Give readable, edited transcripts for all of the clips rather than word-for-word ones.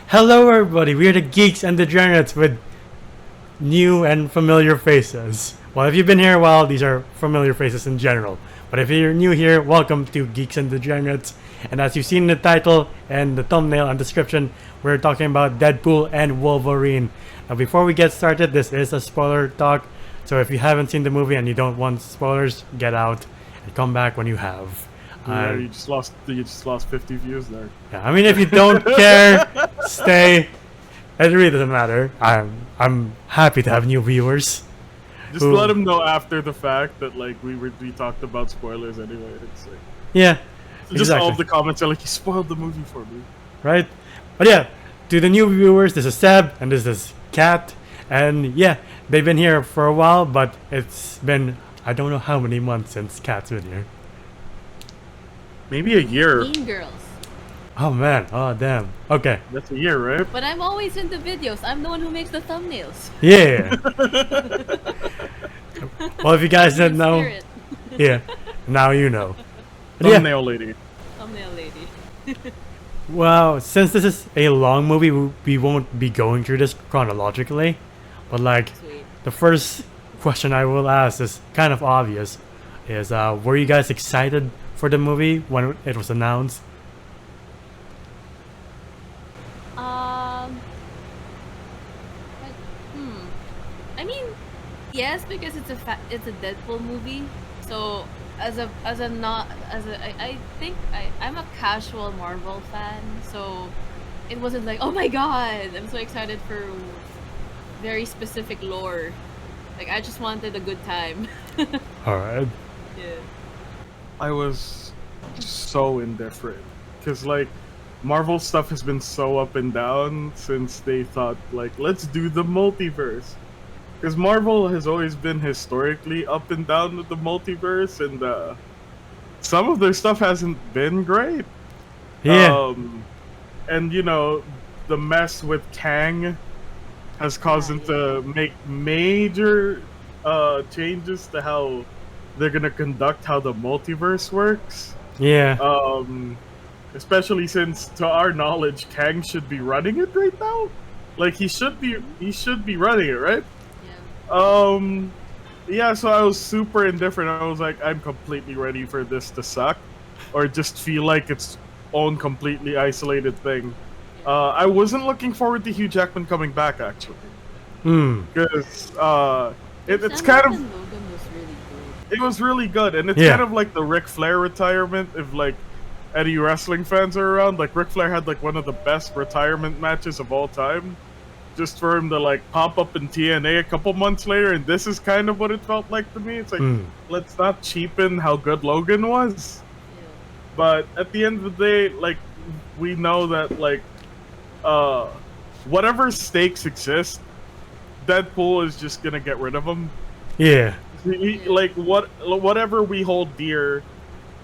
Hello everybody, we're the Geeks and Degenerates with new and familiar faces. Well, if you've been here a while, these are familiar faces in general. But if you're new here, welcome to Geeks and Degenerates. And as you've seen in the title and the thumbnail and description, we're talking about Deadpool and Wolverine. Now before we get started, this is a spoiler talk. So if you haven't seen the movie and you don't want spoilers, get out and come back when you have. Yeah, you just lost 50 views there. Yeah, I mean, if you don't care, stay. It really doesn't matter. I'm happy to have new viewers. Just let them know after the fact that like we talked about spoilers anyway. It's like, yeah, just exactly. all of the comments are like, you spoiled the movie for me. Right? But yeah, to the new viewers, this is Seb and this is Kat, and yeah, they've been here for a while, but it's been I don't know how many months since Kat's been here. Maybe a year. Mean Girls. Oh man, oh damn. Okay. That's a year, right? But I'm always in the videos. I'm the one who makes the thumbnails. Yeah. Well, if you guys didn't know, Spirit. yeah, now you know. But yeah. Thumbnail lady. Thumbnail lady. Well, since this is a long movie, we won't be going through this chronologically. But like, Sweet. the first question I will ask is kind of obvious. Is were you guys excited for the movie when it was announced? Like, I mean, yes, because it's a Deadpool movie. So I think I'm a casual Marvel fan. So it wasn't like, oh my god, I'm so excited for very specific lore. Like I just wanted a good time. All right. Yeah. I was so indifferent because like Marvel stuff has been so up and down since they thought like let's do the multiverse. Because Marvel has always been historically up and down with the multiverse, and some of their stuff hasn't been great. Yeah. And you know, the mess with Kang has caused them to make major changes to how they're gonna conduct how the multiverse works. Yeah. Especially since, to our knowledge, Kang should be running it right now. Like he should be running it, right? Yeah, so I was super indifferent. I was like, I'm completely ready for this to suck, or just feel like its own completely isolated thing. I wasn't looking forward to Hugh Jackman coming back actually, because it's kind of Logan was really good. it was really good, and it's Yeah. kind of like the Ric Flair retirement. If like any wrestling fans are around, like Ric Flair had like one of the best retirement matches of all time. Just for him to like pop up in TNA a couple months later, and this is kind of what it felt like to me. It's like, let's not cheapen how good Logan was. Yeah. But at the end of the day, like we know that like whatever stakes exist, Deadpool is just gonna get rid of them. Yeah. Like whatever we hold dear,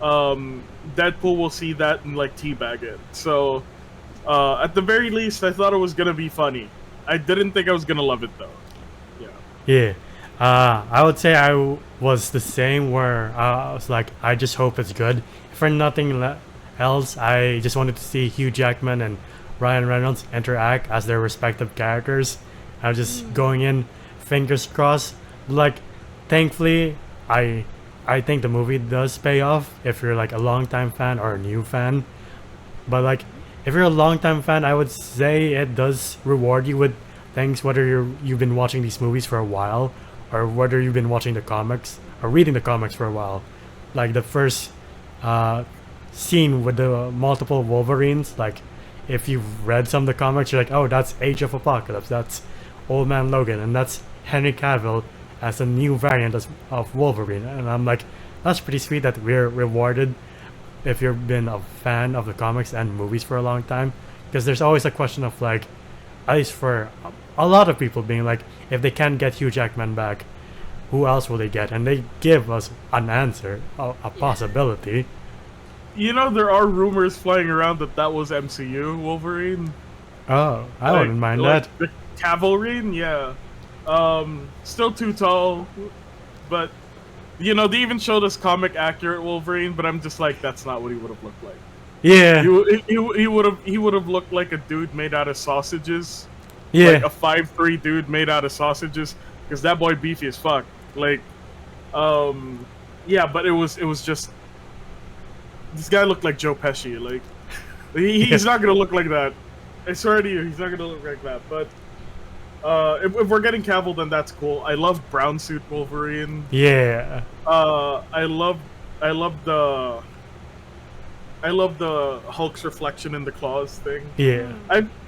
Deadpool will see that and like teabag it. So at the very least, I thought it was gonna be funny. I didn't think I was gonna love it though. Yeah. Yeah. I would say I was the same where I was like, I just hope it's good. For nothing else, I just wanted to see Hugh Jackman and Ryan Reynolds interact as their respective characters. I was just going in, fingers crossed. Like, thankfully, I think the movie does pay off if you're like a longtime fan or a new fan. But like, if you're a longtime fan, I would say it does reward you with things, whether you've been watching these movies for a while, or whether you've been watching the comics or reading the comics for a while. Like the first scene with the multiple Wolverines, like if you've read some of the comics, you're like, oh, that's Age of Apocalypse, that's Old Man Logan, and that's Henry Cavill as a new variant of Wolverine. And I'm like, that's pretty sweet that we're rewarded if you've been a fan of the comics and movies for a long time, because there's always a question of like, at least for a lot of people, being like, if they can't get Hugh Jackman back, who else will they get? And they give us an answer, a possibility. You know, there are rumors flying around that was MCU Wolverine. Oh, I wouldn't mind that. The Cavalry, yeah. Still too tall, but you know, they even showed us comic accurate Wolverine, but I'm just like, that's not what he would have looked like. Yeah. He would have looked like a dude made out of sausages. Yeah. Like a 5'3" dude made out of sausages. Because that boy beefy as fuck. Like, yeah, but it was just this guy looked like Joe Pesci. Like, he's not gonna look like that. I swear to you, he's not gonna look like that. But if we're getting Cavill, then that's cool. I love brown suit Wolverine. Yeah. I love the Hulk's reflection in the claws thing. Yeah.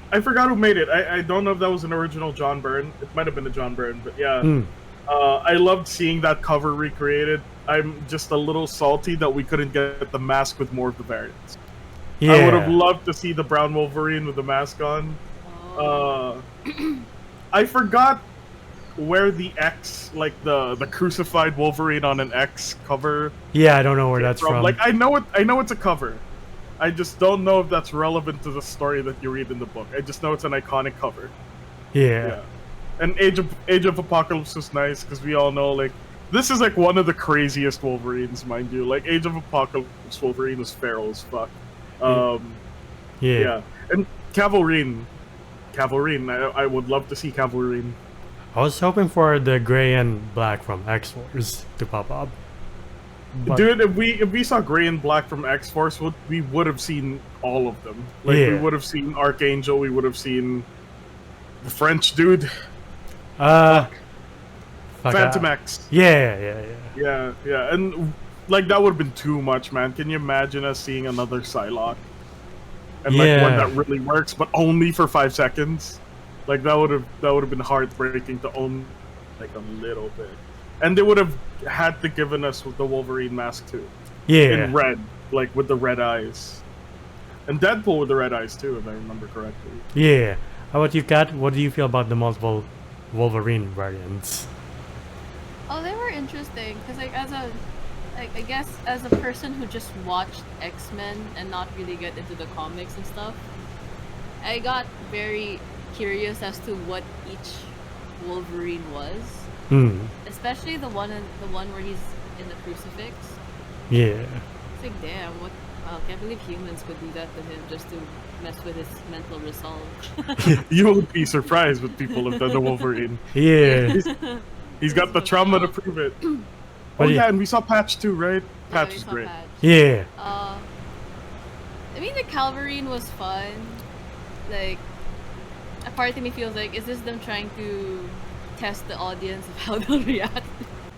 I forgot who made it. I don't know if that was an original John Byrne. It might have been a John Byrne, but yeah. I loved seeing that cover recreated. I'm just a little salty that we couldn't get the mask with more of the variants. Yeah. I would have loved to see the brown Wolverine with the mask on. I forgot where the X, like the crucified Wolverine on an X cover. Yeah, I don't know where that's from. Like I know it's a cover. I just don't know if that's relevant to the story that you read in the book. I just know it's an iconic cover. Yeah. And Age of Apocalypse was nice because we all know like this is like one of the craziest Wolverines, mind you. Like Age of Apocalypse Wolverine was feral as fuck. Yeah. And Cavalrine, I would love to see Cavalrine. I was hoping for the gray and black from X-Force to pop up. But Dude, if we saw Gray and Black from X-Force, we would have seen all of them. Like we would have seen Archangel, we would have seen the French dude. Phantom X. Yeah. Yeah, and like that would have been too much, man. Can you imagine us seeing another Psylocke? And like one that really works, but only for 5 seconds. Like that would have been heartbreaking to own like a little bit. And they would have had to given us the Wolverine mask too. Yeah. In red, like with the red eyes. And Deadpool with the red eyes too, if I remember correctly. Yeah. How about you, Kat? What do you feel about the multiple Wolverine variants? Oh, they were interesting because I guess as a person who just watched X-Men and not really get into the comics and stuff, I got very curious as to what each Wolverine was. Especially the one where he's in the crucifix. Yeah. It's like, damn, what? Wow, can't believe humans could do that to him just to mess with his mental resolve. You would be surprised with people have done the Wolverine. Yeah. He's got the trauma to prove it. Oh yeah, and we saw Patch too, right? Patch is great. Patch. Yeah. I mean, the Calvarine was fun. Like, a part of me feels like, is this them trying to test the audience of how they'll react?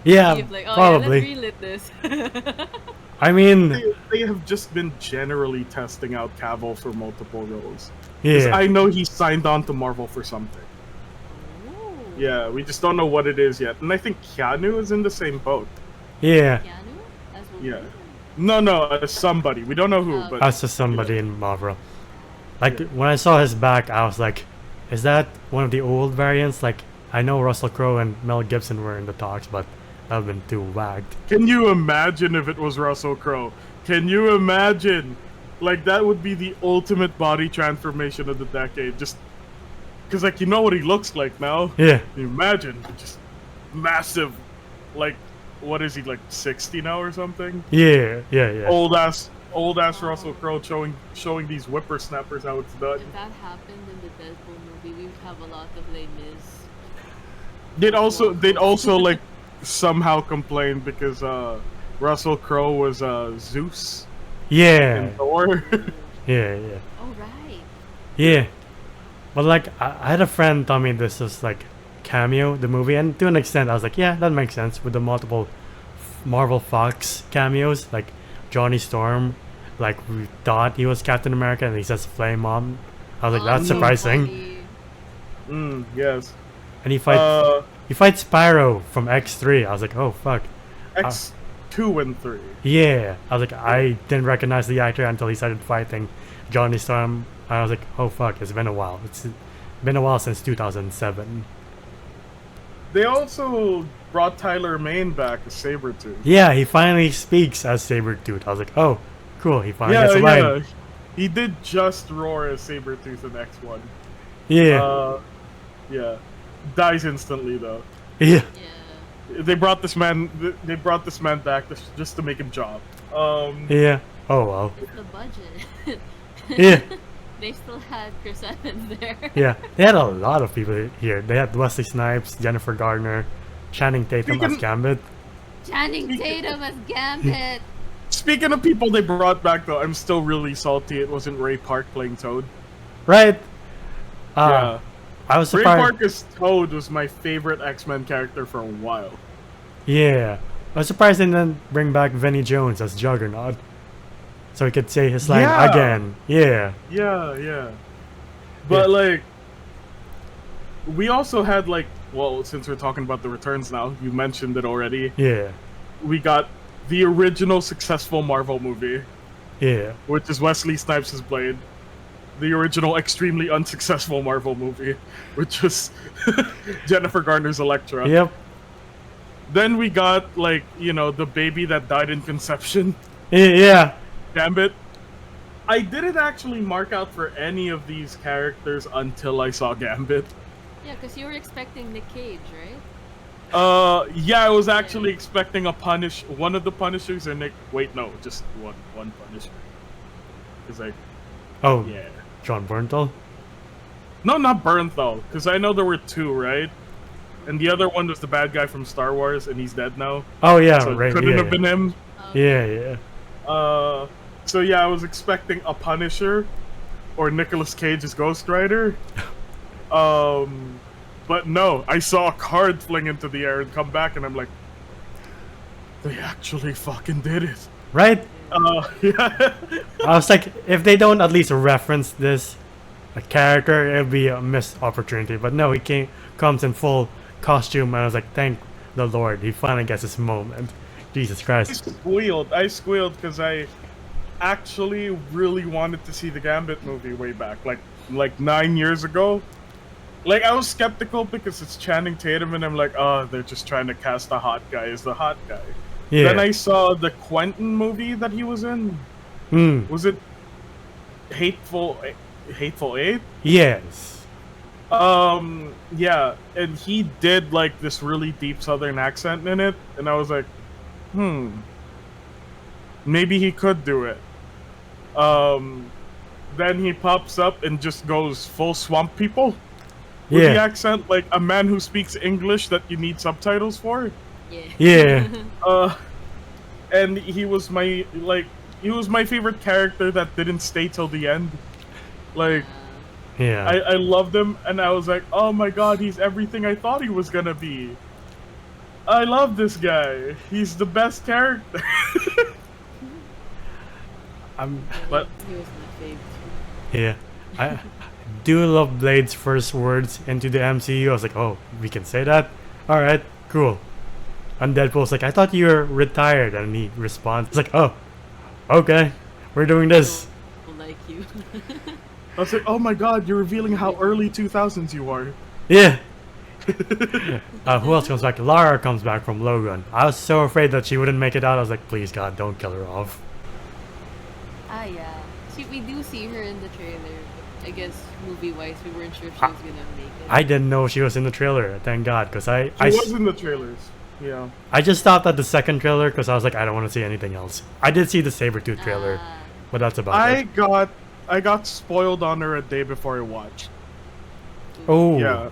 Yeah, Like, oh, probably. yeah, let's relit this. I mean, they have just been generally testing out Cavill for multiple roles. yeah. I know he signed on to Marvel for something. Ooh. Yeah, we just don't know what it is yet. And I think Keanu is in the same boat. Yeah. Keanu? As Yeah. Wolverine? No, somebody. We don't know who, but As to somebody in Marvel. Like, when I saw his back, I was like, is that one of the old variants? Like, I know Russell Crowe and Mel Gibson were in the talks, but that would have been too wagged. can you imagine if it was Russell Crowe? Can you imagine? Like, that would be the ultimate body transformation of the decade. Just because, like, you know what he looks like now? Yeah. Can you imagine? Just massive. Like, what is he, like 60 now or something? Yeah. Old ass Russell Crowe showing these whippersnappers how it's done. If that happened in the Deadpool movie, we would have a lot of Les Mis. They'd also like somehow complain because Russell Crowe was Zeus Yeah. in Thor. Yeah. Oh, right. Yeah. But, like, I had a friend tell me this was, like, cameo, the movie, and to an extent, I was like, yeah, that makes sense with the multiple Marvel Fox cameos, like Johnny Storm, like, we thought he was Captain America, and he says Flame Mom. I was like, that's so surprising. funny. Yes. And he fights Spyro from X3. I was like, oh, fuck. X2 and 3. Yeah. I was like, I didn't recognize the actor until he started fighting Johnny Storm. I was like, oh, fuck, it's been a while. It's been a while since 2007. They also brought Tyler Mane back as Sabretooth. Yeah, he finally speaks as Sabretooth. I was like, oh, cool, he finally gets a line. He did just roar as Sabretooth in X1. Yeah. Yeah. Dies instantly though. Yeah. Yeah. They brought this man back just to make him job. Yeah. Oh well. It's the budget. Yeah. They still had Chris Evans there. Yeah, they had a lot of people here. They had Wesley Snipes, Jennifer Garner, Channing Tatum as Speaking- Gambit. Channing Tatum as Gambit. Speaking of people they brought back, though, I'm still really salty it wasn't Ray Park playing Toad. Right? Yeah. I was Ray surprised. Park as Toad was my favorite X-Men character for a while. Yeah. I was surprised they didn't bring back Vinnie Jones as Juggernaut. So he could say his line Yeah. again. Yeah. Yeah. But, like, we also had, like, well, since we're talking about the returns now, you mentioned it already. Yeah. We got the original successful Marvel movie, Yeah. which is Wesley Snipes' Blade. The original extremely unsuccessful Marvel movie, which is Jennifer Garner's Elektra. Yep. Then we got, like, you know, the baby that died in conception, Yeah. Gambit. I didn't actually mark out for any of these characters until I saw Gambit. Yeah, because you were expecting Nick Cage, right? Yeah, I was actually expecting one of the Punishers, or Nick. Wait, no, just one Punisher. It's like, Oh, yeah. John Bernthal? No, not Bernthal, because I know there were two, right? And the other one was the bad guy from Star Wars, and he's dead now. Oh, yeah, So right. it couldn't Yeah, have been him. yeah. So yeah, I was expecting a Punisher or Nicolas Cage as Ghost Rider. But no, I saw a card fling into the air and come back, and I'm like, they actually fucking did it. Right? Yeah. I was like, if they don't at least reference this a character, it'd be a missed opportunity. But no, he comes in full costume, and I was like, thank the Lord, he finally gets his moment. Jesus Christ. I squealed because I actually really wanted to see the Gambit movie way back, like 9 years ago. Like, I was skeptical because it's Channing Tatum, and I'm like, oh, they're just trying to cast a hot guy as the hot guy. Yeah. Then I saw the Quentin movie that he was in. Was it Hateful Eight? Yes. Yeah, and he did like this really deep Southern accent in it, and I was like, maybe he could do it. Then he pops up and just goes full swamp people with the Yeah. accent, like a man who speaks English that you need subtitles for. Yeah. Yeah. And he was my favorite character that didn't stay till the end. Like, Yeah. I loved him, and I was like, oh my god, he's everything I thought he was gonna be. I love this guy. He's the best character. But he was my favorite. Yeah. I do love Blade's first words into the MCU. I was like, oh, we can say that? Alright, cool. And Deadpool's like, I thought you were retired. And he responds, it's like, oh, okay, we're doing this. People like you. I was like, oh my god, you're revealing how early 2000s you are. Yeah. Who else comes back? Lara comes back from Logan. I was so afraid that she wouldn't make it out. I was like, please God, don't kill her off. Yeah. We do see her in the trailer. But I guess movie-wise, we weren't sure if she was gonna make it. I didn't know she was in the trailer. Thank God, because She was in the trailers. Yeah. I just stopped at the second trailer because I was like, I don't want to see anything else. I did see the Sabretooth trailer, but that's about it. I got spoiled on her a day before I watched. Oh. Yeah.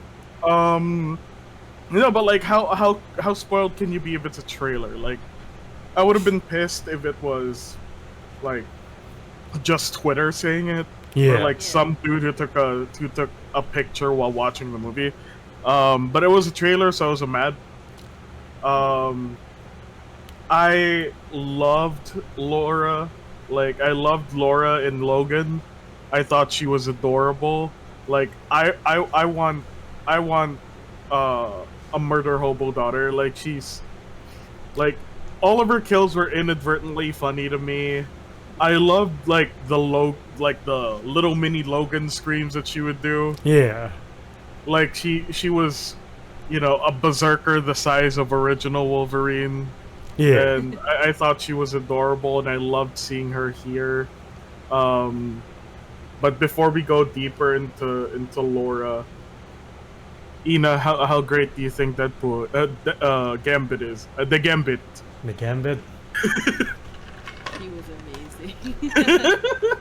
No, but like how spoiled can you be if it's a trailer? Like, I would have been pissed if it was like just Twitter saying it. Yeah. Or like some dude who took a picture while watching the movie. But it was a trailer, so I was mad. I loved Laura. Like, I loved Laura in Logan. I thought she was adorable. Like, I want a murder hobo daughter. Like, she's like, all of her kills were inadvertently funny to me. I loved like the little mini Logan screams that she would do. Yeah. Like, she was, you know, a berserker the size of original Wolverine. Yeah. And I thought she was adorable, and I loved seeing her here. But before we go deeper into Laura, Ina, how great do you think Deadpool Gambit is? The Gambit. The Gambit. He was amazing. embarrassing.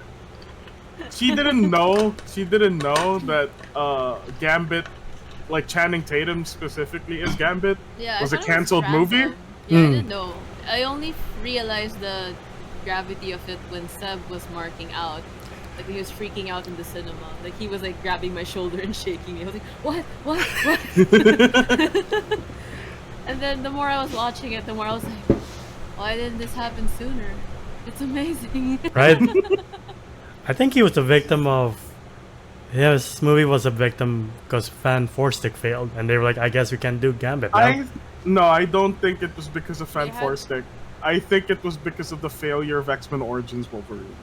She didn't know. She didn't know that Gambit, like Channing Tatum specifically, is Gambit. Yeah, Was I a thought it canceled movie? random. Yeah, I Hmm. didn't know. I only realized the gravity of it when Seb was marking out. Like he was freaking out in the cinema. Like he was like grabbing my shoulder and shaking me. I was like, what? What? And then the more I was watching it, the more I was like, why didn't this happen sooner? It's amazing. Right? I think he was a victim of. His movie was a victim because Fan Four Stick failed, and they were like, "I guess we can do Gambit now." No, I don't think it was because of Fan They had- Four Stick. I think it was because of the failure of X-Men Origins Wolverine.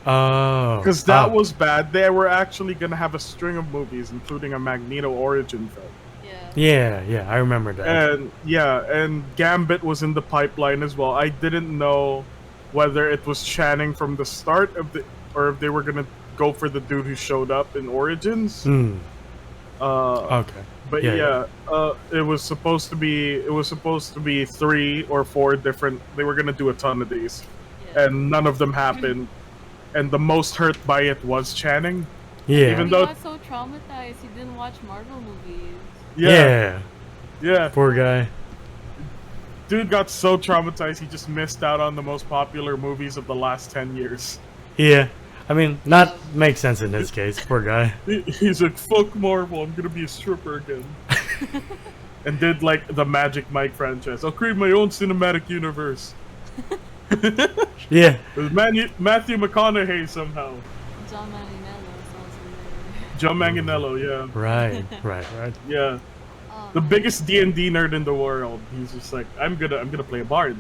Oh, Because that oh. was bad. They were actually gonna have a string of movies, including a Magneto origin film. Yeah. Yeah, I remember that. And yeah, and Gambit was in the pipeline as well. I didn't know whether it was Channing from the start of the, or if they were gonna go for the dude who showed up in Origins. Hmm. Uh, Okay. but yeah. it was supposed to be 3 or 4 different. They were gonna do a ton of these, Yeah. and none of them happened. And the most hurt by it was Channing. Yeah. even He though- got so traumatized. He didn't watch Marvel movies. Yeah. Yeah. Poor guy. Dude got so traumatized he just missed out on the most popular movies of the last 10 years. Yeah. I mean, not makes sense in this case. Poor guy. He's like, fuck Marvel, I'm gonna be a stripper again. And did like the Magic Mike franchise. I'll create my own cinematic universe. Yeah. With Matthew McConaughey somehow. John Marinello is also there. John Manganiello, yeah. Right. Yeah. Oh, The man. biggest D&D nerd in the world. He's just like, I'm gonna play a bard.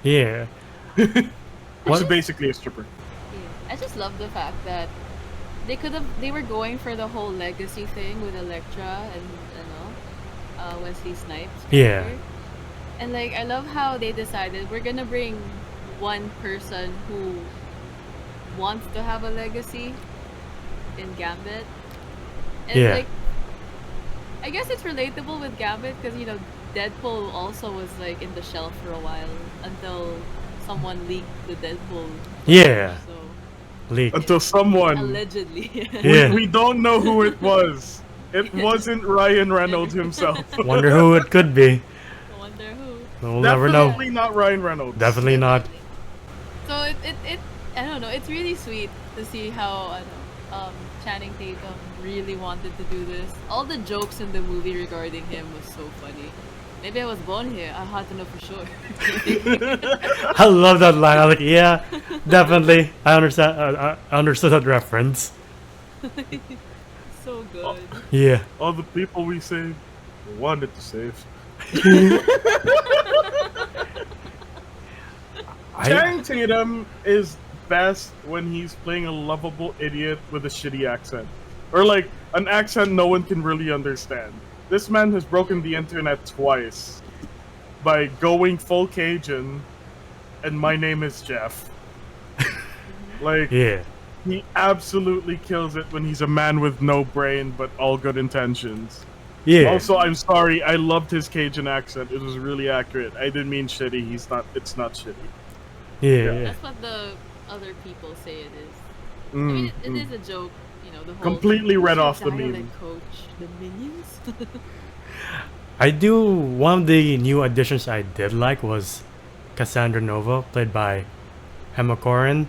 Yeah. Which What? is basically a stripper. Yeah. I just love the fact that they were going for the whole legacy thing with Elektra and Wesley Snipes. Yeah. character. And like I love how they decided we're gonna bring one person who wants to have a legacy in Gambit. And Yeah. like I guess it's relatable with Gambit because Deadpool also was like in the shelf for a while until someone leaked the Deadpool. Yeah. So Leak. Until someone... allegedly. Yeah. We don't know who it was. It wasn't Ryan Reynolds himself. Wonder who it could be. I wonder who. We'll never know. Definitely not Ryan Reynolds. Definitely not. So it I don't know. It's really sweet to see how Channing Tatum really wanted to do this. All the jokes in the movie regarding him was so funny. Maybe I was born here. I had to know for sure. I love that line. I was like, yeah, definitely. I understand. I understood that reference. So good. Yeah. All the people we saved, wanted to save. Channing Tatum is best when he's playing a lovable idiot with a shitty accent. Or like, an accent no one can really understand. This man has broken the internet twice by going full Cajun and my name is Jeff. Like, Yeah. he absolutely kills it when he's a man with no brain but all good intentions. Yeah. Also, I'm sorry, I loved his Cajun accent. It was really accurate. I didn't mean shitty. It's not shitty. Yeah. That's what the other people say it is. I Mm, mean, it mm. is a joke. The whole Completely read "Who's your off the dialect meme. coach, the minions. I do. One of the new additions I did like was Cassandra Nova, played by Emma Corrin.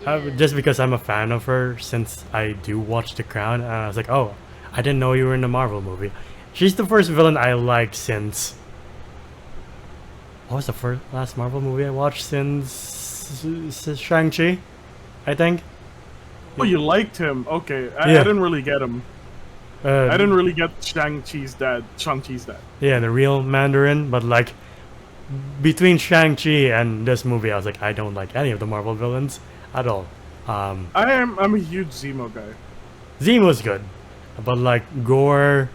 Yeah. Just because I'm a fan of her since I do watch The Crown, and I was like, oh, I didn't know you were in a Marvel movie. She's the first villain I liked since. What was the last Marvel movie I watched since Shang-Chi? I think. Oh, you liked him? Okay, I Yeah. didn't really get him. I I didn't really get Shang-Chi's dad. Yeah, the real Mandarin, but like between Shang-Chi and this movie, I was like, I don't like any of the Marvel villains at all. I'm a huge Zemo guy. Zemo's good, but like Gore,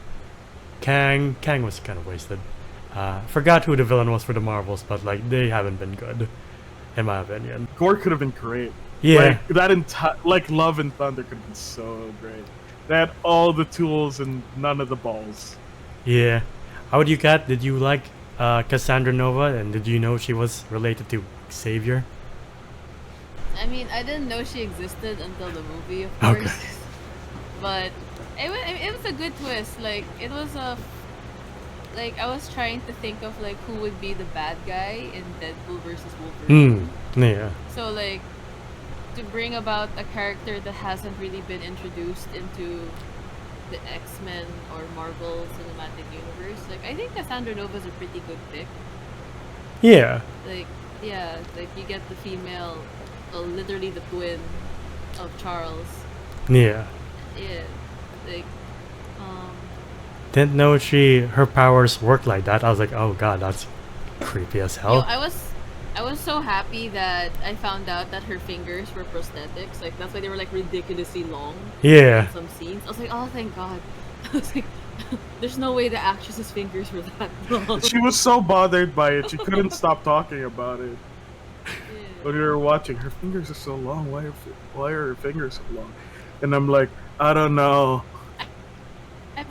Kang was kind of wasted. Forgot who the villain was for the Marvels, but like they haven't been good, in my opinion. Gore could have been great. Yeah, Like that like Love and Thunder could have been so great. They had all the tools and none of the balls. yeah. How would you, Kat? Did you like Cassandra Nova, and did you know she was related to Xavier? I mean, I didn't know she existed until the movie, of Okay. course. But it was a good twist. Like it was a like I was trying to think of like who would be the bad guy in Deadpool versus Hmm. Wolverine. Yeah. So like to bring about a character that hasn't really been introduced into the X-Men or Marvel Cinematic Universe. Like I think Cassandra Nova's a pretty good pick. Yeah. Like yeah, like you get the female, literally the twin of Charles. Yeah. Yeah, like um Didn't know her powers work like that. I was like, oh god, that's creepy as hell. I was so happy that I found out that her fingers were prosthetics. Like that's why they were like ridiculously long Yeah. in some scenes. I was like, oh thank God. I was like, there's no way the actress's fingers were that long. She was so bothered by it, she couldn't stop talking about it. When we were watching, her fingers are so long. Why are her fingers so long? And I'm like, I don't know. I've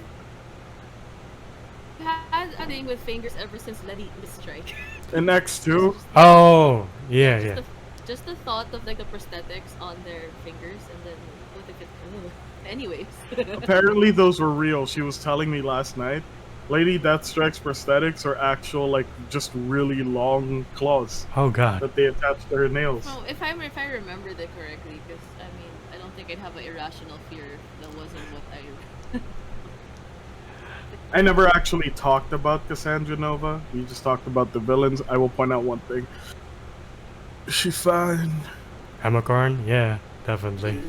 had a thing with fingers ever since Letty the Strike. In X2, Oh, yeah, yeah. Just the thought of like the prosthetics on their fingers, and then what if it? Ugh. Anyways. apparently those were real. She was telling me last night. Lady Deathstrike's prosthetics are actual, like, just really long claws Oh god. that they attach to her nails. Oh, if I remembered it correctly, because I mean, I don't think I'd have an irrational fear if that wasn't what I. I never actually talked about Cassandra Nova. We just talked about the villains. I will point out one thing. She's fine. Hamacorn? Yeah, definitely.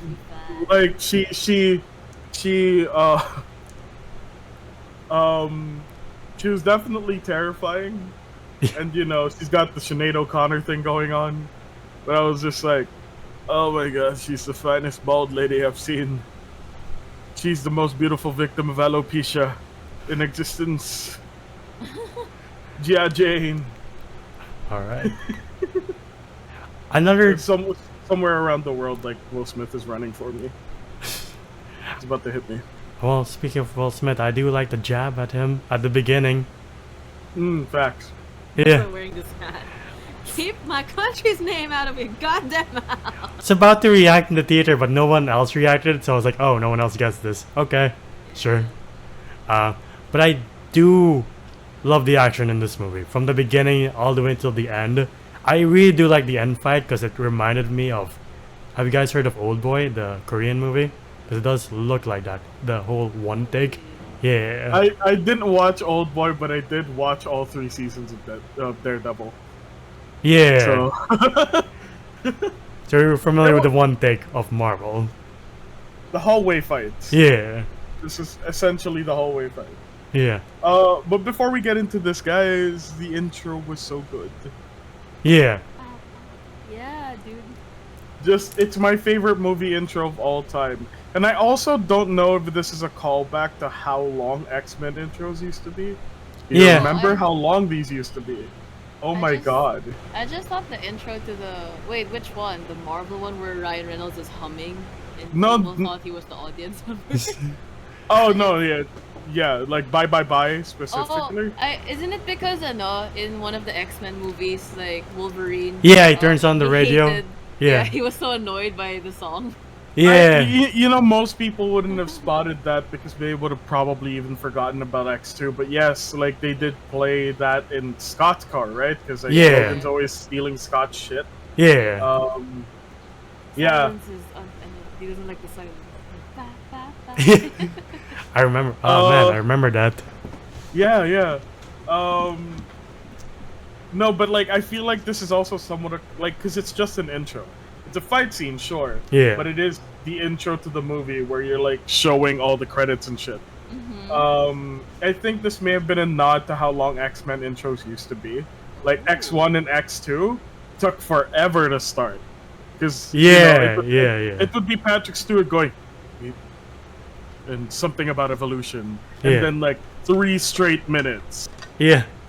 Like she she was definitely terrifying. And you know, she's got the Sinead O'Connor thing going on. But I was just like, oh my god, she's the finest bald lady I've seen. She's the most beautiful victim of alopecia in existence. Gia Jane. Alright. Another. Somewhere around the world, like, Will Smith is running for me. It's about to hit me. Well, speaking of Will Smith, I do like the jab at him at the beginning. Facts. Yeah. I'm wearing this hat. Keep my country's name out of your goddamn mouth. It's about to react in the theater, but no one else reacted, so I was like, oh, no one else gets this. Okay, sure. But I do love the action in this movie. From the beginning all the way till the end. I really do like the end fight because it reminded me of... Have you guys heard of Old Boy, the Korean movie? Because it does look like that. The whole one take. Yeah. I didn't watch Old Boy, but I did watch all 3 seasons of Daredevil. Yeah. So So you're familiar with the one take of Marvel. the hallway fights. Yeah. This is essentially the hallway fight. Yeah. But before we get into this, guys, the intro was so good. Yeah. Yeah, dude. It's my favorite movie intro of all time. And I also don't know if this is a callback to how long X-Men intros used to be. You Yeah. remember how long these used to be? Oh my god. I just thought the intro to the which one? The Marvel one where Ryan Reynolds is humming and No, people thought he was the audience member. Oh no, yeah, like Bye Bye Bye specifically. Isn't it because in one of the X-Men movies, like Wolverine? Yeah, he turns on the radio. hated- Yeah. he was so annoyed by the song. Yeah. You know, most people wouldn't have spotted that because they would have probably even forgotten about X2. But yes, like they did play that in Scott's car, right? Because like, Yeah. Logan's always stealing Scott's shit. Yeah. Yeah. Silence is he doesn't like the silence. Ba, ba, ba. I remember. Oh man, I remember that. Yeah. No, but like I feel like this is also somewhat like because it's just an intro. It's a fight scene, sure. Yeah. But it is the intro to the movie where you're like showing all the credits and shit. I think this may have been a nod to how long X-Men intros used to be. Like X1 and X2 took forever to start. Because it would be Patrick Stewart going and something about evolution, and then like 3 straight minutes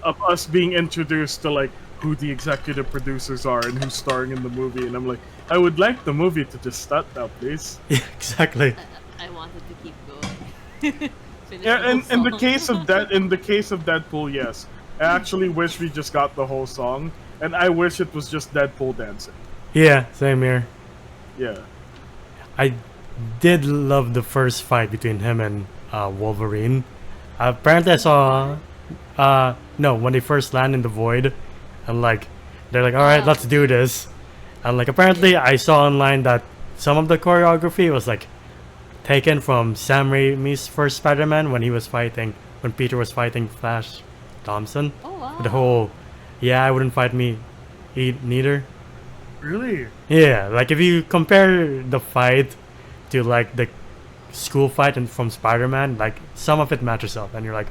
of us being introduced to like who the executive producers are and who's starring in the movie, and I'm like, I would like the movie to just start now, please. Yeah, exactly. I wanted to keep going. Yeah, and in the case of Deadpool, yes, I actually wish we just got the whole song, and I wish it was just Deadpool dancing. Yeah, same here. Yeah. I did love the first fight between him and Wolverine. Apparently, I saw. No, when they first land in the void, and like they're like, "All right, let's do this," and like apparently, I saw online that some of the choreography was like taken from Sam Raimi's first Spider-Man when Peter was fighting Flash Thompson. Oh wow. The whole, yeah, I wouldn't fight me, neither. Really? Yeah, like if you compare the fight to like the school fight and from Spider-Man, like some of it matches up, and you're like,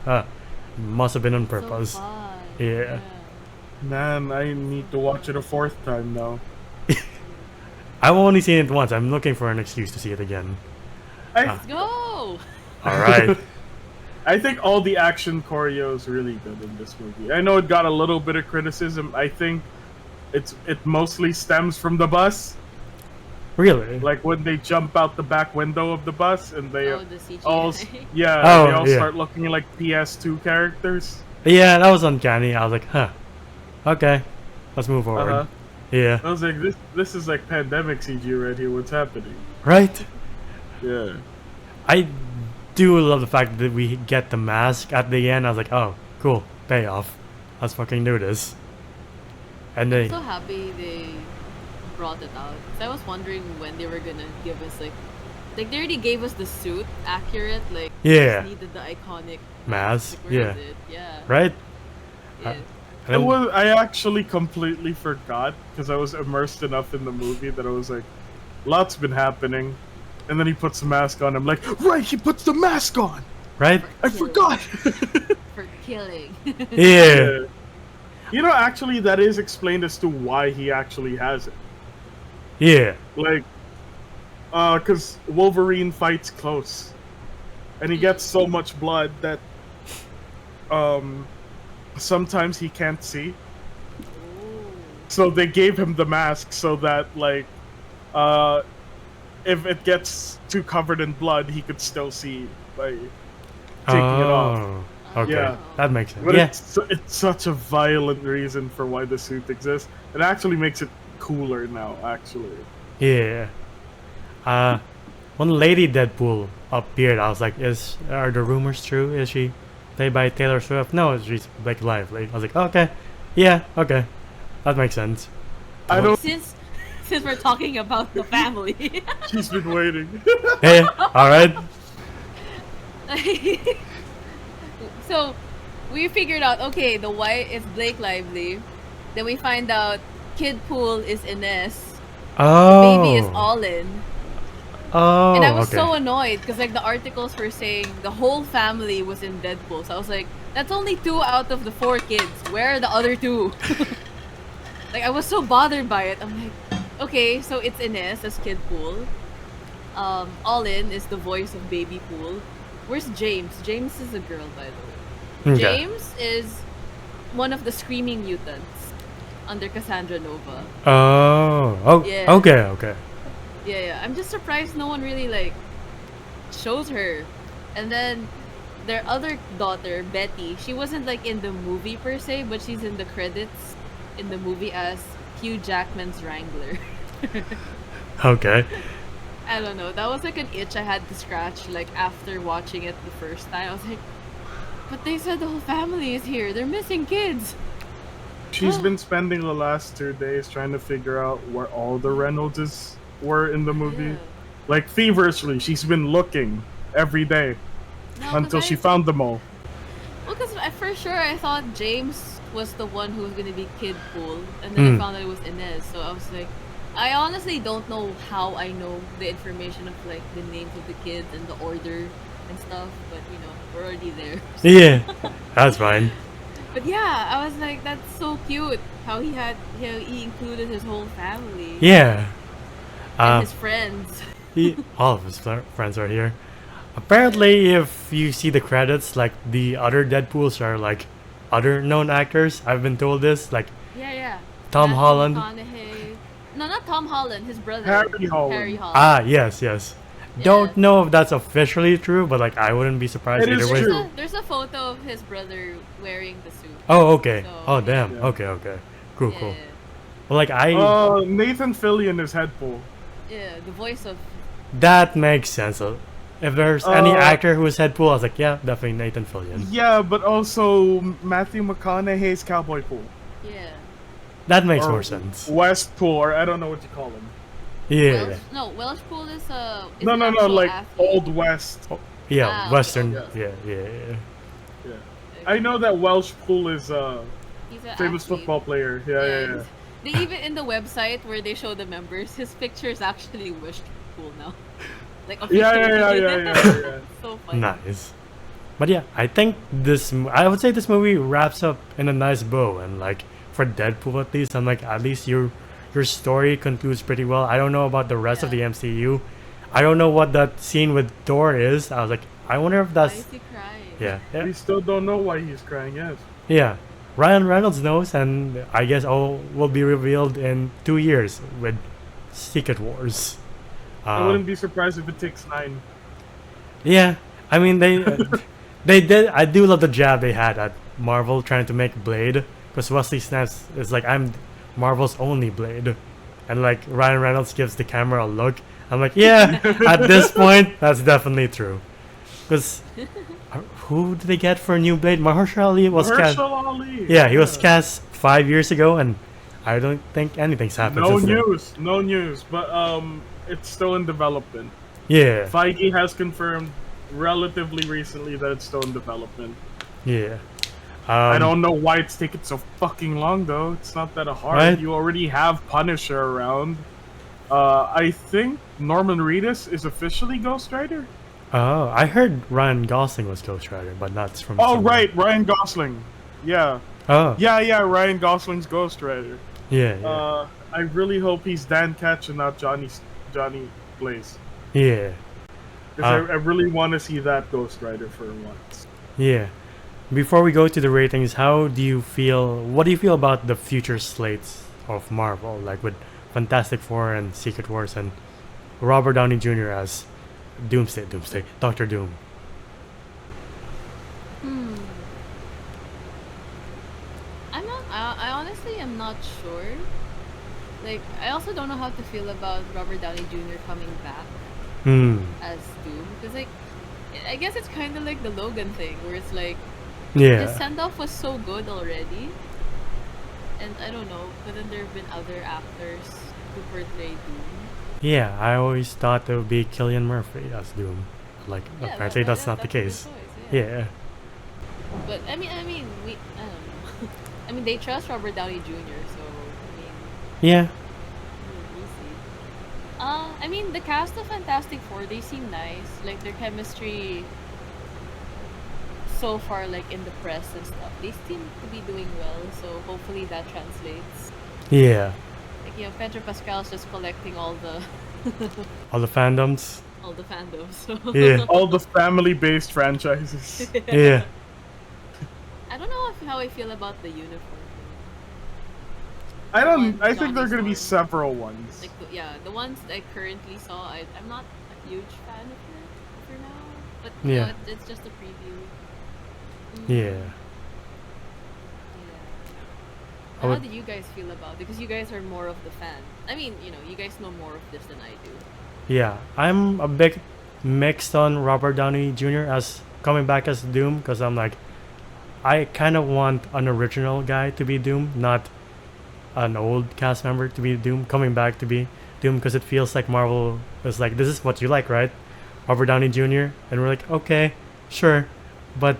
must have been on purpose. So fun. Yeah. Man, I need to watch it a fourth time now. I've only seen it once. I'm looking for an excuse to see it again. Let's go. All right. I think all the action choreo is really good in this movie. I know it got a little bit of criticism. I think it mostly stems from the bus. Really? Like when they jump out the back window of the bus and they Oh, the CGI. all Oh, they all yeah. start looking like PS2 characters. Yeah, that was uncanny. I was like, huh. Okay, let's move forward. Uh-huh. Yeah. I was like, this is like pandemic CG right here. What's happening? Right. Yeah. I do love the fact that we get the mask at the end. I was like, oh, cool, payoff. Let's fucking do this. And they, I'm so happy they brought it out. 'Cause I was wondering when they were gonna give us like they already gave us the suit accurate. Like we Yeah. just needed the iconic Mask, Like, where yeah. is it? Yeah. right? Yeah. I actually completely forgot because I was immersed enough in the movie that I was like, lots been happening. And then he puts the mask on. I'm like, right, he puts the mask on. Right? I forgot. For killing. Yeah. You know, actually, that is explained as to why he actually has it. Yeah. Like, because Wolverine fights close, and he gets so much blood that, sometimes he can't see. Ooh. So they gave him the mask so that, like, if it gets too covered in blood, he could still see by taking it off. Oh, okay. Yeah. That makes sense. But Yeah. it's such a violent reason for why the suit exists. It actually makes it cooler now, actually. Yeah. When Lady Deadpool appeared, I was like, are the rumors true? Is she played by Taylor Swift? No, she's Blake Lively. I was like, okay. Yeah, okay. That makes sense. I don't. Since we're talking about the family. She's been waiting. Yeah, alright. So we figured out okay, the white is Blake Lively. Then we find out Kid Pool is Ines. Oh. Baby is All-In. Oh, And I was okay. so annoyed because like the articles were saying the whole family was in Deadpool. So I was like, that's only 2 out of the 4 kids. Where are the other 2? Like I was so bothered by it. I'm like, okay, so it's Ines as Kid Pool. All-In is the voice of Baby Pool. Where's James? James is a girl, by the way. Okay. James is one of the screaming mutants under Cassandra Nova. Oh. Yeah. Okay. Yeah. I'm just surprised no one really like shows her. And then their other daughter, Betty, she wasn't like in the movie per se, but she's in the credits in the movie as Hugh Jackman's Wrangler. Okay. I don't know. That was like an itch I had to scratch like after watching it the first time. I was like, but they said the whole family is here. They're missing kids. She's been spending the last 2 days trying to figure out where all the Reynoldses were in the movie. Yeah. Like feverishly, she's been looking every day No, 'cause until she found them all. Well, because for sure I thought James was the one who was going to be Kid Pool, and then I found out it was Inez. So I was like, I honestly don't know how I know the information of like the names of the kids and the order and stuff, but you know, we're already there. Yeah. That's fine. But yeah, I was like, that's so cute how he included his whole family Yeah. and his friends. All of his friends are here. Apparently, if you see the credits, like the other Deadpools are like other known actors. I've been told this, like Yeah. Tom Matthew Holland. McConaughey. No, not Tom Holland. His brother. Harry Holland. Harry Holland. Ah, yes. Yeah. Don't know if that's officially true, but like I wouldn't be surprised It either is way. true. There's a photo of his brother wearing the suit. Oh, okay. So, Oh, damn. yeah. Okay. Cool. Yeah. Well, like I. Nathan Fillion is Headpool. Yeah, the voice of. That makes sense. So if there's any Uh, actor who is Deadpool, I was like, yeah, definitely Nathan Fillion. Yeah, but also Matthew McConaughey's Cowboy Pool. Yeah. That makes Or more sense. West Pool, or I don't know what you call him. Yeah. Welsh Pool is is No, an no, no, actual like athlete. Old West. Oh, yeah, Ah, okay, Western. okay. Yeah. Yeah. I know that Welsh Pool is He's an famous athlete. football player. Yeah. They even in the website where they show the members, his picture is actually Wish Pool now. Like officially. Yeah. So funny. Nice. But yeah, I think I would say this movie wraps up in a nice bow, and like for Deadpool at least, I'm like at least your story concludes pretty well. I don't know about the rest of the Yeah. MCU. I don't know what that scene with Thor is. I was like, I wonder if Why that's is he crying? yeah. We still don't know why he's crying. Yes. Yeah, Ryan Reynolds knows, and I guess all will be revealed in 2 years with Secret Wars. I wouldn't be surprised if it takes 9. Yeah, I mean they did. I do love the jab they had at Marvel trying to make Blade, because Wesley Snipes is like, I'm Marvel's only Blade, and like Ryan Reynolds gives the camera a look. I'm like, yeah, at this point that's definitely true, because who did they get for a new Blade? Mahershala Ali was cast. Mahershala Ali. Yeah, he was cast 5 years ago, and I don't think anything's happened No since then. no news. But it's still in development. Yeah, Feige has confirmed relatively recently that it's still in development. yeah. I don't know why it's taking so fucking long though. It's not that hard. Right? You already have Punisher around. I think Norman Reedus is officially Ghost Rider. Oh, I heard Ryan Gosling was Ghost Rider, but that's from. Oh somewhere. right, Ryan Gosling. Yeah. Oh, Yeah, Ryan Gosling's Ghost Rider. yeah. I really hope he's Dan Ketch and not Johnny Blaze. Yeah. Because I really want to see that Ghost Rider for once. Yeah. Before we go to the ratings, what do you feel about the future slates of Marvel, like with Fantastic Four and Secret Wars and Robert Downey Jr. as Doomsday, Doctor Doom? I honestly am not sure. Like, I also don't know how to feel about Robert Downey Jr. coming back as Doom, because like, I guess it's kind of like the Logan thing, where it's like the Yeah. send off was so good already, and I don't know. But then there have been other actors who portray Doom. Yeah, I always thought it would be Cillian Murphy as Doom. Like, Yeah, apparently that's not the a good case. choice, Yeah. But I mean, I don't know. I mean, they trust Robert Downey Jr., so I mean, Yeah. we'll see. I mean, the cast of Fantastic Four, they seem nice. Like their chemistry so far, like in the press and stuff, they seem to be doing well. So hopefully that translates. Yeah. Like, you know, Pedro Pascal's just collecting all the All the fandoms. all the fandoms. So. Yeah. All the family-based franchises. Yeah. I don't know how I feel about the uniform. I think there are Johnny's gonna be one. several ones. Like, the ones I currently saw, I'm not a huge fan of it for now. But you Yeah. know, it's just a preview. Yeah. Yeah. I How would- do you guys feel about it? Because you guys are more of the fan. I mean, you know, you guys know more of this than I do. Yeah, I'm a bit mixed on Robert Downey Jr. as coming back as Doom, because I'm like, I kind of want an original guy to be Doom, not an old cast member to be Doom, coming back to be Doom, because it feels like Marvel is like, this is what you like, right? Robert Downey Jr. And we're like, okay, sure, but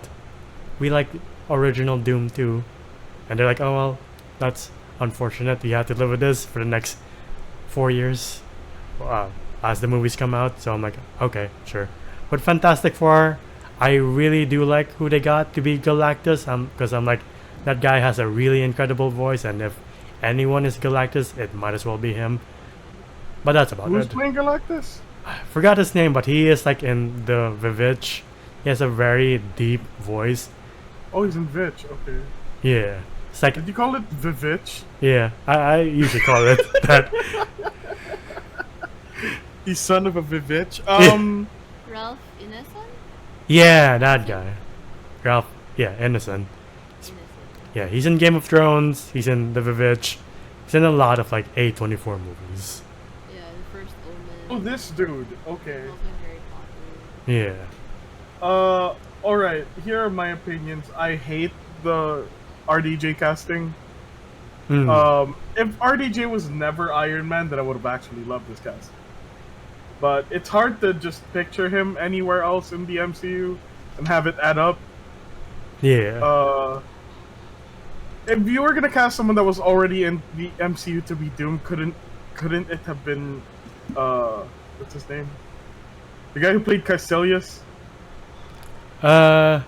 we like original Doom too. And they're like, oh well, that's unfortunate. You have to live with this for the next 4 years as the movies come out. So I'm like, okay, sure. But Fantastic Four, I really do like who they got to be Galactus. Because I'm like, that guy has a really incredible voice, and if anyone is Galactus, it might as well be him. But that's about Who's it. playing Galactus? I forgot his name, but he is like in the Vivitch. He has a very deep voice. Oh, he's in Vitch. Okay. Yeah. It's like, Did you call it Vivitch? yeah, I usually call it that. He's son of a Vivitch. Ralph Ineson? Yeah, that guy. Ralph, yeah, Innocent. Ineson. Yeah, he's in Game of Thrones, he's in The Vivitch, he's in a lot of like A24 movies. Yeah, the first Omen. Oh, this dude. Okay. Also in Harry Potter. Yeah. All right. Here are my opinions. I hate the RDJ casting. Mm. If RDJ was never Iron Man, then I would have actually loved this cast. But it's hard to just picture him anywhere else in the MCU and have it add up. Yeah. If you were gonna cast someone that was already in the MCU to be Doom, couldn't it have been what's his name? The guy who played Caecilius Uh.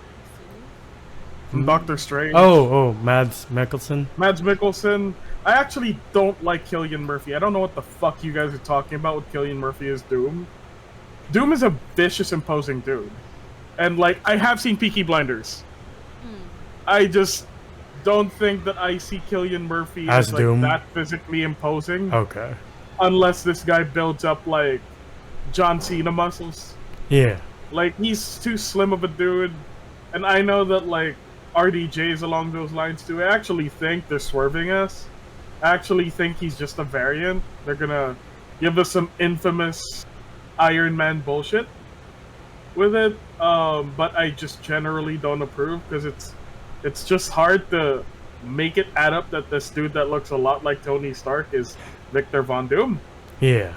from Doctor Strange. Oh, Mads Mikkelsen. Mads Mikkelsen. I actually don't like Cillian Murphy. I don't know what the fuck you guys are talking about with Cillian Murphy as Doom. Doom is a vicious, imposing dude. And, like, I have seen Peaky Blinders. I just don't think that I see Cillian Murphy As as like, Doom? that physically imposing. Okay. Unless this guy builds up, like, John Cena muscles. Yeah. Like, he's too slim of a dude. And I know that, like, RDJ is along those lines, too. I actually think they're swerving us. I actually think he's just a variant. They're gonna give us some infamous Iron Man bullshit with it. But I just generally don't approve because it's just hard to make it add up that this dude that looks a lot like Tony Stark is Victor Von Doom. Yeah.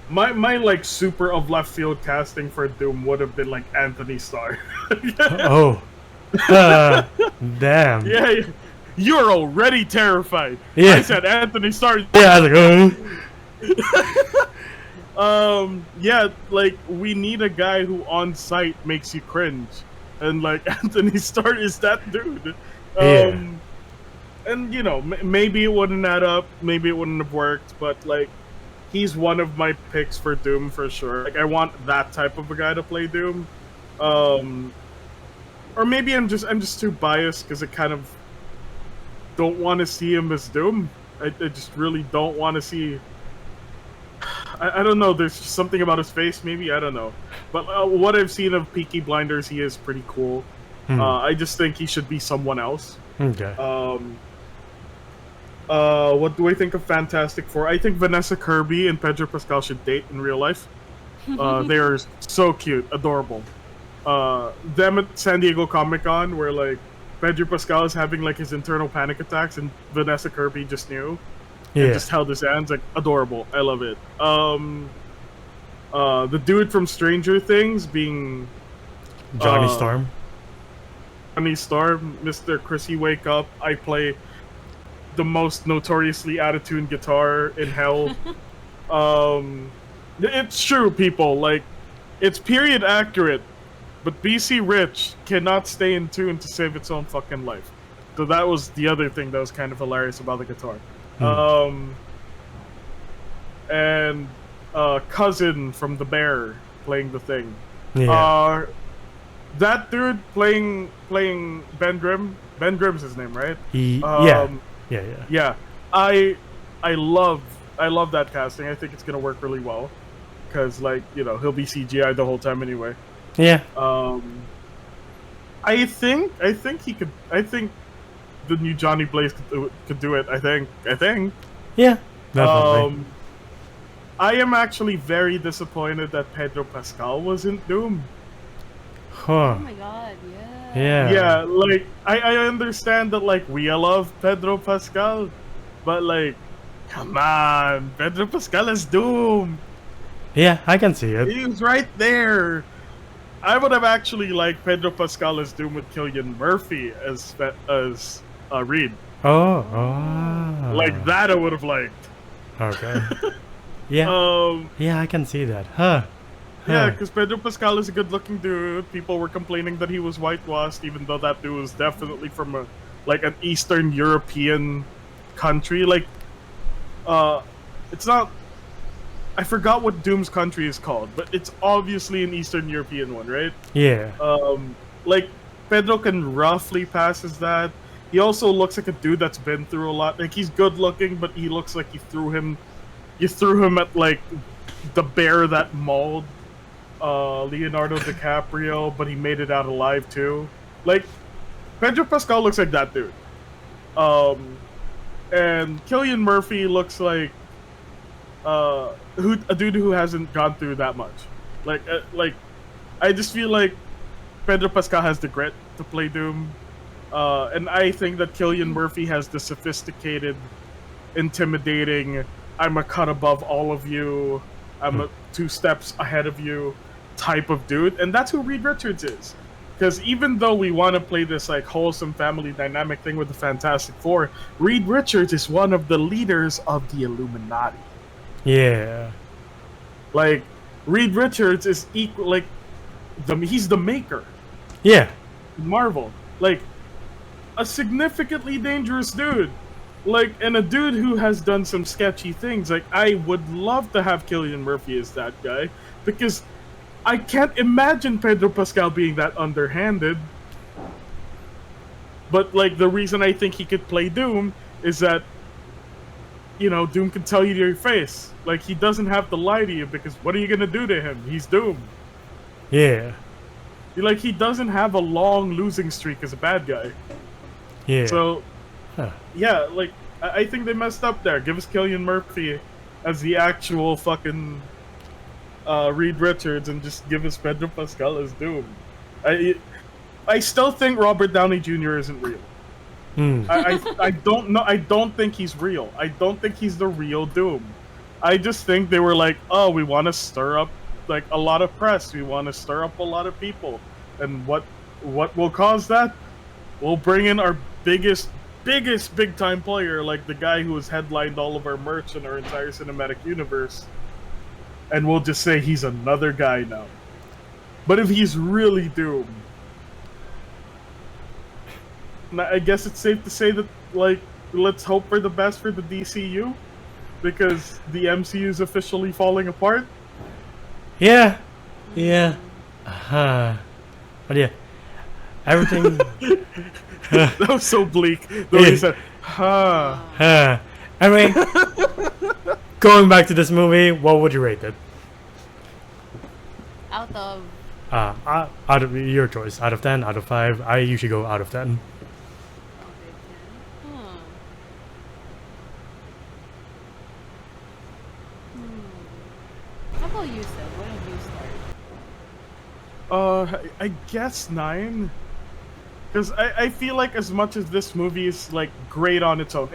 My like super of left field casting for Doom would have been like Anthony Starr. Oh. Damn. Yeah, you're already terrified. Yeah. I said Anthony Starr. Yeah, I was like, Yeah, like we need a guy who on sight makes you cringe, and like Anthony Starr is that dude. Yeah. And you know, maybe it wouldn't add up, maybe it wouldn't have worked, but like he's one of my picks for Doom for sure. Like I want that type of a guy to play Doom. Or maybe I'm just too biased because I kind of don't want to see him as Doom. I just really don't want to see. I don't know. There's just something about his face. Maybe I don't know. But what I've seen of Peaky Blinders, he is pretty cool. I just think he should be someone else. okay. What do I think of Fantastic Four? I think Vanessa Kirby and Pedro Pascal should date in real life. They are so cute, adorable. Them at San Diego Comic-Con, where like Pedro Pascal is having like his internal panic attacks, and Vanessa Kirby just knew. Yeah. And just held his hands, like adorable. I love it. The dude from Stranger Things being Johnny Storm. Johnny Storm, Mr. Chrissy Wake Up. I play the most notoriously out-of-tune guitar in hell. It's true, people. Like, it's period accurate, but BC Rich cannot stay in tune to save its own fucking life. So that was the other thing that was kind of hilarious about the guitar. And Cousin from The Bear playing the thing. Yeah. That dude playing Ben Grimm. Ben Grimm's his name, right? Yeah. Yeah. I love that casting. I think it's gonna work really well because, like, you know, he'll be CGI the whole time anyway. Yeah. I think he could. I think the new Johnny Blaze could do it. I think. Yeah. Definitely. I am actually very disappointed that Pedro Pascal wasn't Doom. Huh. Oh my god, yeah. Yeah. Yeah, like I understand that like we love Pedro Pascal, but like, come on, Pedro Pascal is Doom. Yeah, I can see it. He's right there. I would have actually liked Pedro Pascal as Doom with Cillian Murphy as Reed. Oh. Like that, I would have liked. Okay. Yeah. Yeah, I can see that. Huh. Yeah, because Pedro Pascal is a good-looking dude. People were complaining that he was whitewashed, even though that dude was definitely from an Eastern European country. Like, it's not. I forgot what Doom's country is called, but it's obviously an Eastern European one, right? Yeah. Like Pedro can roughly pass as that. He also looks like a dude that's been through a lot. Like he's good-looking, but he looks like you threw him at like the bear that mauled Leonardo DiCaprio, but he made it out alive too. Like Pedro Pascal looks like that dude. And Cillian Murphy looks like a dude who hasn't gone through that much. Like I just feel like Pedro Pascal has the grit to play Doom, and I think that Cillian Murphy has the sophisticated, intimidating. I'm a cut above all of you. I'm a 2 steps ahead of you type of dude, and that's who Reed Richards is. Because even though we want to play this like wholesome family dynamic thing with the Fantastic Four, Reed Richards is one of the leaders of the Illuminati. Yeah. Like Reed Richards is equal. Like he's the maker. Yeah. Marvel, like a significantly dangerous dude. Like, and a dude who has done some sketchy things. Like, I would love to have Cillian Murphy as that guy, because I can't imagine Pedro Pascal being that underhanded. But, like, the reason I think he could play Doom is that, you know, Doom can tell you to your face. Like, he doesn't have to lie to you, because what are you gonna do to him? He's Doom. Yeah. Like, he doesn't have a long losing streak as a bad guy. Yeah. So, Huh. yeah, like, I think they messed up there. Give us Cillian Murphy as the actual fucking Reed Richards, and just give us Pedro Pascal as Doom. I still think Robert Downey Jr. isn't real. I don't know. I don't think he's real. I don't think he's the real Doom. I just think they were like, oh, we want to stir up like a lot of press. We want to stir up a lot of people. And what will cause that? We'll bring in our biggest big time player, like the guy who has headlined all of our merch in our entire cinematic universe, and we'll just say he's another guy now. But if he's really Doom, I guess it's safe to say that, like, let's hope for the best for the DCU, because the MCU is officially falling apart. Yeah. Yeah. But yeah, everything. That was so bleak. The way he said, "Ha." Anyway, going back to this movie, what would you rate it? Out of Out of your choice, out of 10, out of 5. I usually go out of 10. How about you, Seb? Why don't you start? I guess 9. Because I feel like as much as this movie is like great on its own,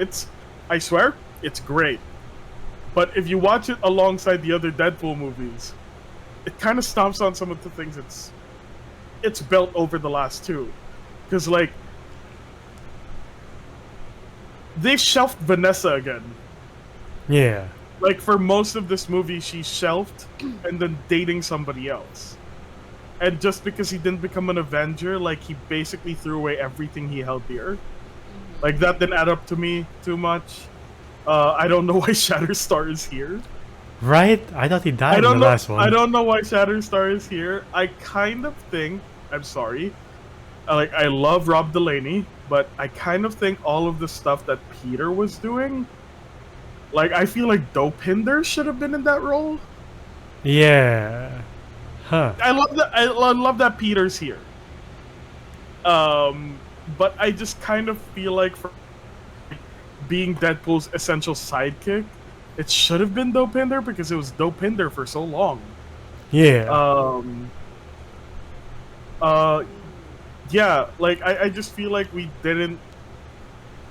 I swear, it's great. But if you watch it alongside the other Deadpool movies, it kind of stomps on some of the things it's built over the last 2. Because like, they shelved Vanessa again. Yeah. Like for most of this movie, she's shelved and then dating somebody else. And just because he didn't become an Avenger, like, he basically threw away everything he held dear. Like, that didn't add up to me too much. I don't know why Shatterstar is here. Right? I thought he died in the last one. I don't know why Shatterstar is here. I kind of think... I'm sorry. I love Rob Delaney, but I kind of think all of the stuff that Peter was doing... Like, I feel like Dopinder should have been in that role. Yeah. Huh. I love that Peter's here. But I just kind of feel like for being Deadpool's essential sidekick, it should have been Dopinder, because it was Dopinder for so long. Yeah. Yeah, like I just feel like we didn't,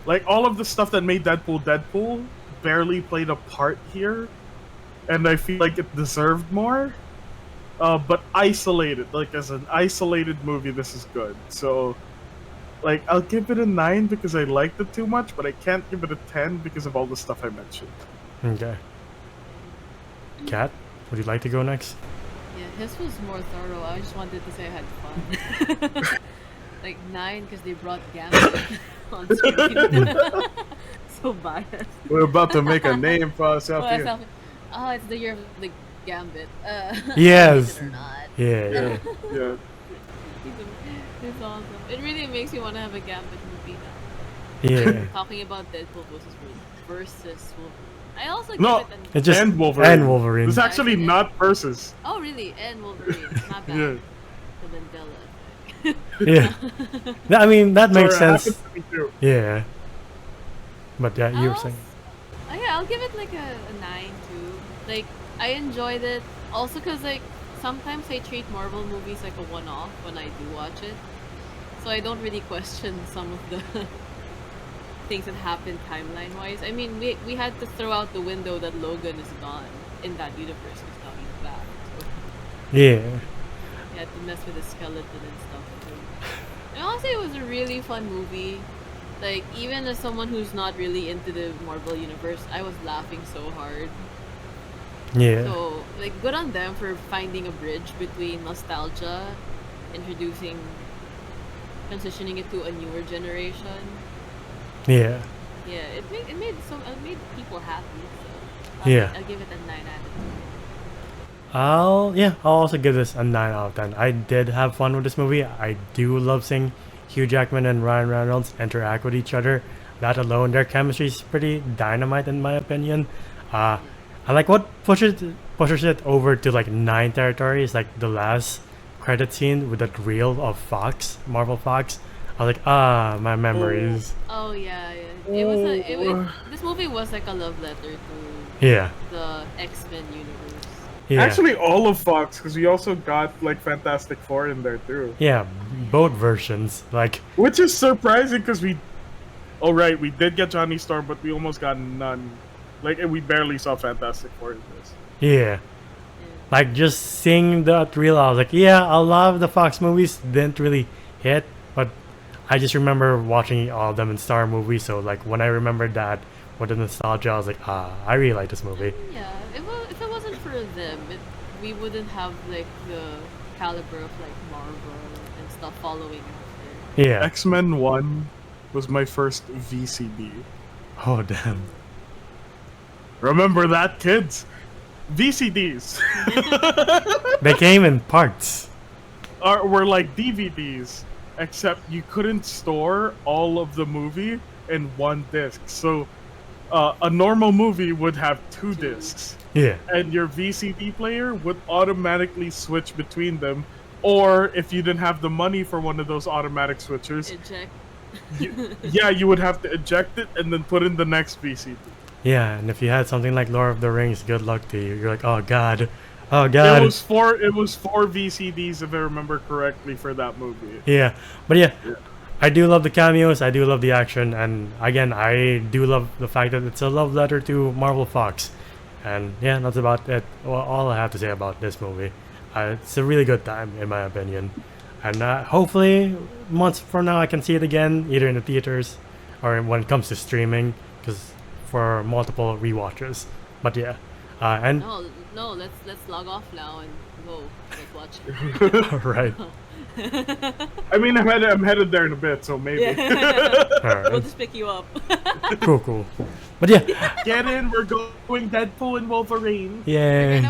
like, all of the stuff that made Deadpool barely played a part here, and I feel like it deserved more. But isolated, like as an isolated movie, this is good. So, like, I'll give it a 9 because I liked it too much, but I can't give it a 10 because of all the stuff I mentioned. Okay. Kat, would you like to go next? Yeah, his was more thorough. I just wanted to say I had fun. Like 9 because they brought Gambit on screen. So biased. We're about to make a name for ourselves Well, here. oh, it's the year of the Gambit. Yes. Or not. Yeah. Yeah. It's awesome. It really makes me want to have a Gambit movie now. Yeah. Talking about Deadpool versus Wolverine. I also No. give it an... It just And Wolverine. And Wolverine. It's actually not versus. Oh, really? And Wolverine. Not bad. Yeah. The Mandela effect. Yeah. I mean, that makes Sorry, it sense. happens to me too. Yeah. But yeah, you were saying. Oh yeah, I'll give it like a 9 too. Like, I enjoyed it. Also, because, like, sometimes I treat Marvel movies like a one-off when I do watch it. So I don't really question some of the things that happened timeline-wise. I mean, we had to throw out the window that Logan is gone in that universe because now he's back. So Yeah. we had to mess with the skeleton and stuff. And honestly, it was a really fun movie. Like, even as someone who's not really into the Marvel universe, I was laughing so hard. Yeah. So, like, good on them for finding a bridge between nostalgia, introducing, transitioning it to a newer generation. Yeah. Yeah, it made people happy. So, Yeah. I'll give it a 9 out of 10. I'll also give this a 9 out of 10. I did have fun with this movie. I do love seeing Hugh Jackman and Ryan Reynolds interact with each other. That alone, their chemistry is pretty dynamite in my opinion. I like what pushes it over to like 9 territory is like the last credit scene with that reel of Fox, Marvel Fox. I was like, my memories. Oh yeah. This movie was like a love letter to Yeah. the X-Men universe. Yeah. Actually, all of Fox, because we also got like Fantastic Four in there too. Yeah, both versions. Like, Which is surprising because we did get Johnny Storm, but we almost got none. Like, and we barely saw Fantastic Four in this. yeah. Like, just seeing that reel, I was like, yeah, a lot of the Fox movies didn't really hit, but I just remember watching all of them in Star movies, so, like, when I remembered that with the nostalgia, I was like, I really like this movie. Yeah, if it wasn't for them, we wouldn't have like the caliber of like Marvel and stuff following after. Yeah. X-Men 1 was my first VCD. Oh, damn. Remember that, kids? VCDs They came in parts. were like DVDs, except you couldn't store all of the movie in one disc. So a normal movie would have 2 discs, Yeah. and your VCD player would automatically switch between them. Or if you didn't have the money for one of those automatic switchers, Eject. you would have to eject it and then put in the next VCD. Yeah, and if you had something like Lord of the Rings, good luck to you. You're like, oh, God. Oh, God. It was 4 VCDs if I remember correctly for that movie. Yeah, but yeah, I do love the cameos. I do love the action, and again, I do love the fact that it's a love letter to Marvel Fox. And yeah, that's about it. Well, all I have to say about this movie. It's a really good time, in my opinion, and hopefully, months from now, I can see it again, either in the theaters or when it comes to streaming, because for multiple rewatches. But yeah, and No, let's log off now and go. Let's watch it. right. I mean, I'm headed there in a bit, so maybe. Alright. We'll just pick you up. Cool. But yeah, Get in, we're going Deadpool and Wolverine. yay.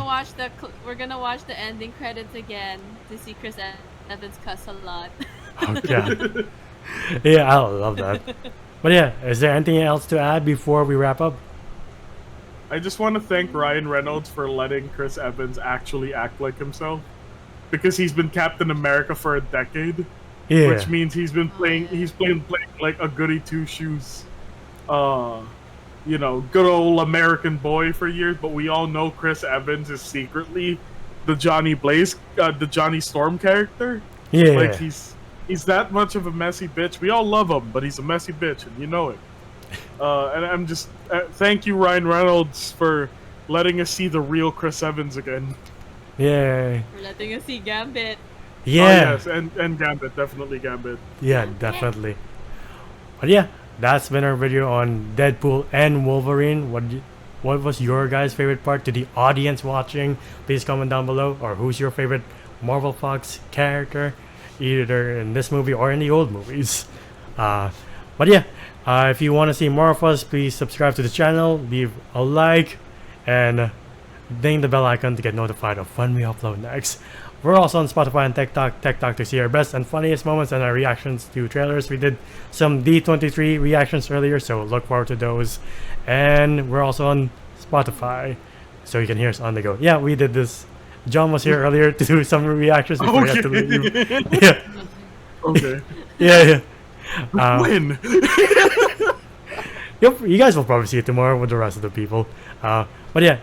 We're gonna watch the ending credits again to see Chris Evans cuss a lot. Oh, God. Yeah, I love that. But yeah, is there anything else to add before we wrap up? I just want to thank Ryan Reynolds for letting Chris Evans actually act like himself, because he's been Captain America for a decade, Yeah. which means he's playing like a goody two shoes, good old American boy for years. But we all know Chris Evans is secretly the the Johnny Storm character. Yeah. Like he's that much of a messy bitch. We all love him, but he's a messy bitch, and you know it. And I'm just thank you, Ryan Reynolds, for letting us see the real Chris Evans again. Yay. We're letting us see Gambit. Yeah. Oh, yes, and Gambit, definitely Gambit. Yeah, definitely. But yeah, that's been our video on Deadpool and Wolverine. What was your guys' favorite part? To the audience watching, please comment down below. Or who's your favorite Marvel Fox character, either in this movie or in the old movies? But yeah, if you want to see more of us, please subscribe to the channel, leave a like, and ding the bell icon to get notified of when we upload next. We're also on Spotify and TikTok to see our best and funniest moments and our reactions to trailers. We did some D23 reactions earlier, so look forward to those. And we're also on Spotify, so you can hear us on the go. Yeah, we did this. John was here earlier to do some reactions before he had to leave. Yeah. Okay. Yeah. When? Yep, you guys will probably see it tomorrow with the rest of the people. But yeah,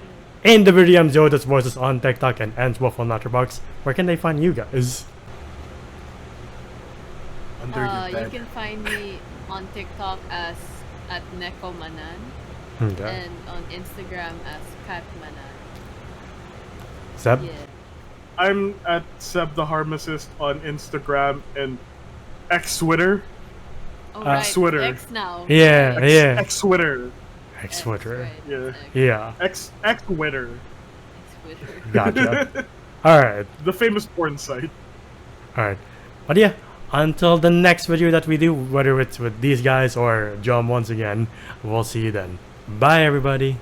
In the video, I'm Jodas Voices on TikTok and Enswolf on Letterboxd. Where can they find you guys? Under your You bed. can find me on TikTok as at Nekomanan Okay. and on Instagram as Katmanan. Seb? Yeah. I'm at Seb the Harmacist on Instagram and X-Twitter. Oh, right. Twitter. X now. Yeah, yeah. X-Twitter. X Twitter. Right. Yeah. Yeah, X-Twitter. X-Twitter. gotcha. Alright, The famous porn site. alright. But yeah, until the next video that we do, whether it's with these guys or John once again, we'll see you then. Bye, everybody.